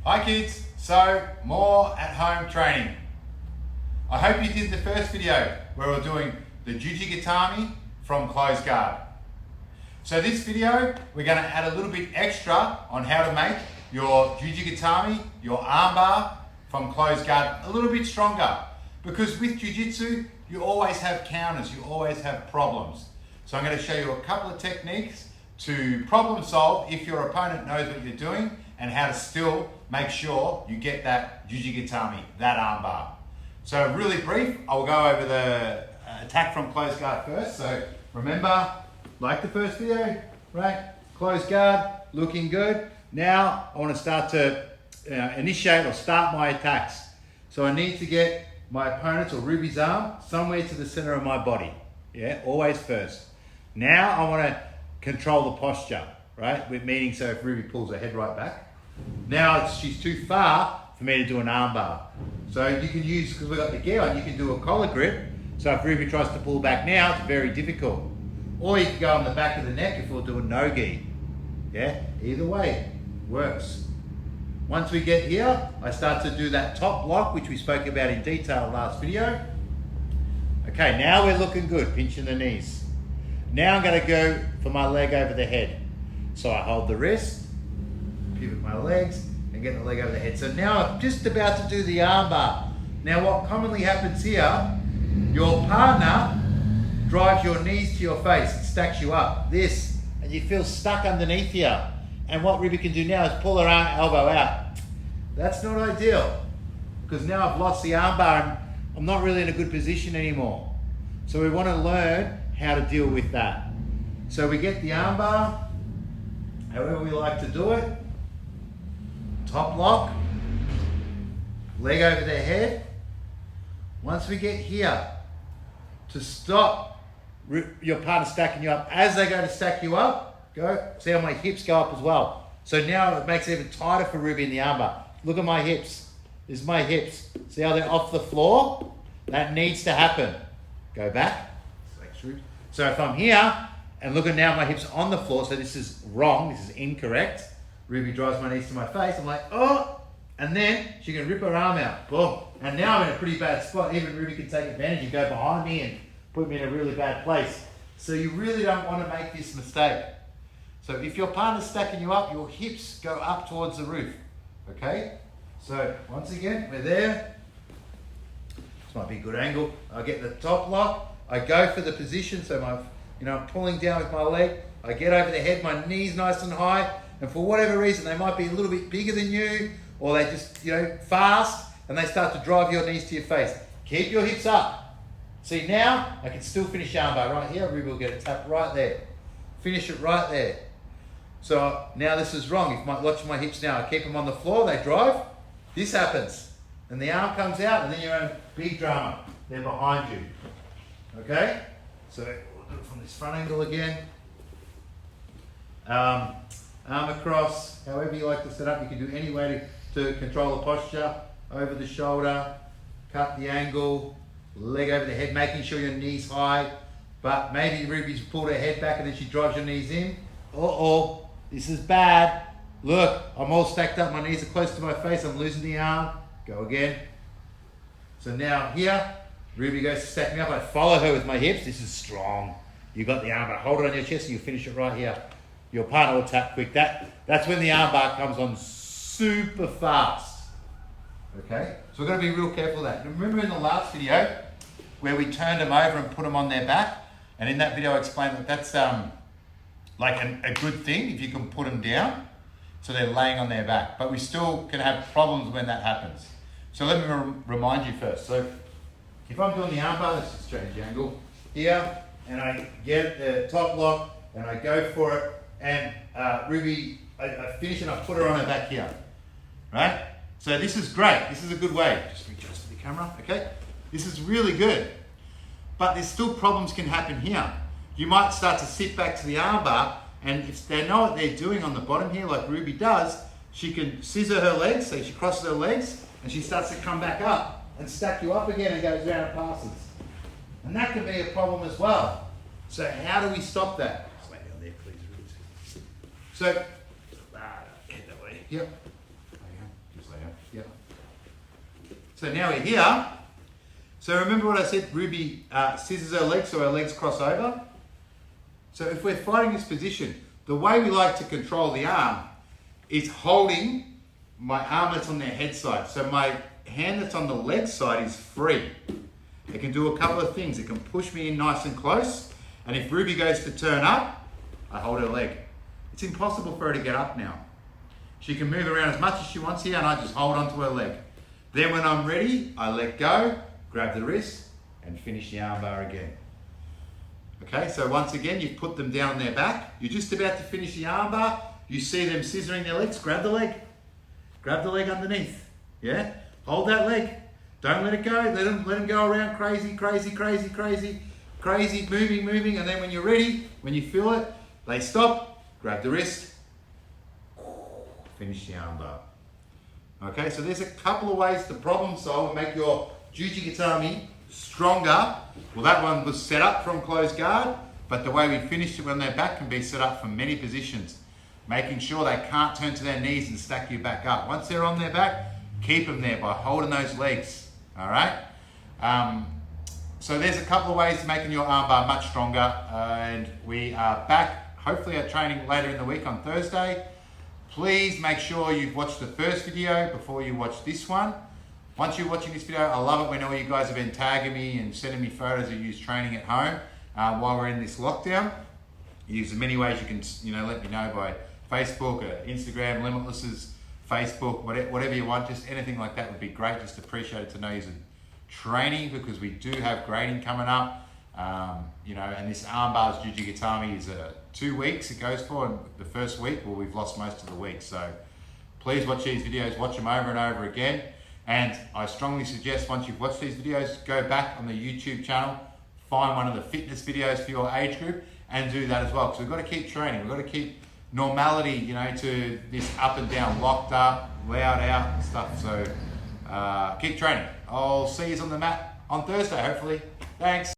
Hi kids, so more at home training. I hope you did the first video where we're doing the Juji Gatame from closed guard. So this video, we're going to add a little bit extra on how to make your Juji Gatame, your armbar from closed guard a little bit stronger. Because with Jiu-Jitsu, you always have counters, you always have problems. So I'm going to show you a couple of techniques to problem solve if your opponent knows what you're doing and how to still make sure you get that Juji Gatame, that armbar. So really brief, I'll go over the attack from closed guard first. So remember, like the first video, right? Closed guard, looking good. Now I want to start to initiate or start my attacks. So I need to get my opponent's or Ruby's arm somewhere to the center of my body. Yeah, always first. Now I want to control the posture, right? With meaning, so if Ruby pulls her head right back, now she's too far for me to do an armbar. So you can use, because we've got the gear on, you can do a collar grip. So if Ruby tries to pull back now, it's very difficult. Or you can go on the back of the neck if we're doing no-gi. Yeah, either way, works. Once we get here, I start to do that top lock, which we spoke about in detail last video. Okay, now we're looking good, pinching the knees. Now I'm going to go for my leg over the head. So I hold the wrist, pivot my legs, and get the leg over the head. So now I'm just about to do the armbar. Now what commonly happens here, your partner drives your knees to your face and stacks you up, this, and you feel stuck underneath here. And what Ruby can do now is pull her arm, elbow out. That's not ideal, because now I've lost the armbar and I'm not really in a good position anymore. So we want to learn how to deal with that. So we get the armbar, however we like to do it. Top lock, leg over their head. Once we get here, to stop your partner stacking you up, as they go to stack you up, go, see how my hips go up as well. So now it makes it even tighter for Ruby in the armbar. Look at my hips. This is my hips. See how they're off the floor? That needs to happen. Go back. So if I'm here, and look at now my hips on the floor, so this is wrong, this is incorrect. Ruby drives my knees to my face, I'm like, oh, and then she can rip her arm out, boom. And now I'm in a pretty bad spot. Even Ruby can take advantage and go behind me and put me in a really bad place. So you really don't want to make this mistake. So if your partner's stacking you up, your hips go up towards the roof, okay? So once again, we're there. This might be a good angle. I get the top lock. I go for the position, so I'm pulling down with my leg. I get over the head, my knees nice and high, and for whatever reason, they might be a little bit bigger than you, or they just, fast, and they start to drive your knees to your face. Keep your hips up. See now, I can still finish armbar right here. Ruby will get a tap right there. Finish it right there. So now this is wrong. If watch my hips now, I keep them on the floor, they drive, this happens. And the arm comes out, and then you're in big drama. They're behind you. Okay, so we'll do it from this front angle again. Arm across, however you like to set up. You can do any way to control the posture. Over the shoulder, cut the angle, leg over the head, making sure your knee's high. But maybe Ruby's pulled her head back and then she drives your knees in. Uh-oh, this is bad. Look, I'm all stacked up, my knees are close to my face, I'm losing the arm. Go again. So now here, Ruby goes to stack me up. I follow her with my hips. This is strong. You got the armbar. Hold it on your chest and you finish it right here. Your partner will tap quick. That's when the armbar comes on super fast. Okay? So we've got to be real careful of that. Remember in the last video where we turned them over and put them on their back? And in that video I explained that that's like a good thing if you can put them down so they're laying on their back. But we still can have problems when that happens. So let me remind you first. So if I'm doing the armbar, let's just change the angle here, and I get the top lock, and I go for it, and Ruby, I finish and I put her on her back here, right? So this is great, this is a good way. Just adjust the camera, okay? This is really good, but there's still problems can happen here. You might start to sit back to the armbar, and if they know what they're doing on the bottom here, like Ruby does, she can scissor her legs, so she crosses her legs, and she starts to come back up and stack you up again and goes around and passes. And that can be a problem as well. So how do we stop that? Just lay down there, please. So, head that way. Yep. Yeah. So now we're here. So remember what I said, Ruby scissors her legs so her legs cross over. So if we're fighting this position, the way we like to control the arm is holding my arm that's on their head side. So my hand that's on the leg side is free. It can do a couple of things. It can push me in nice and close. And if Ruby goes to turn up, I hold her leg. It's impossible for her to get up now. She can move around as much as she wants here and I just hold onto her leg. Then when I'm ready, I let go, grab the wrist and finish the armbar again. Okay, so once again, you've put them down on their back. You're just about to finish the armbar. You see them scissoring their legs, grab the leg. Grab the leg underneath, yeah? Hold that leg. Don't let it go. Let them go around crazy, crazy, crazy, crazy, crazy, moving, moving. And then when you're ready, when you feel it, they stop, grab the wrist, finish the armbar. Okay, so there's a couple of ways to problem solve and make your Juji Gatame stronger. Well, that one was set up from closed guard, but the way we finished it on their back can be set up from many positions. Making sure they can't turn to their knees and stack you back up. Once they're on their back, keep them there by holding those legs, all right? So there's a couple of ways to making your armbar much stronger, and we are back, hopefully at training later in the week on Thursday. Please make sure you've watched the first video before you watch this one. Once you're watching this video, I love it when all you guys have been tagging me and sending me photos of you training at home while we're in this lockdown. Use as many ways you can, let me know by Facebook or Instagram, Limitless's Facebook, whatever you want, just anything like that would be great. Just appreciate it to know you're training because we do have grading coming up. And this armbars Juji Gatame is 2 weeks it goes for, and the first week, well, we've lost most of the week. So please watch these videos, watch them over and over again. And I strongly suggest once you've watched these videos, go back on the YouTube channel, find one of the fitness videos for your age group and do that as well. Because we've got to keep training. We've got to keep normality, to this up and down, locked up, loud out and stuff. So keep training. I'll see you on the mat on Thursday, hopefully. Thanks.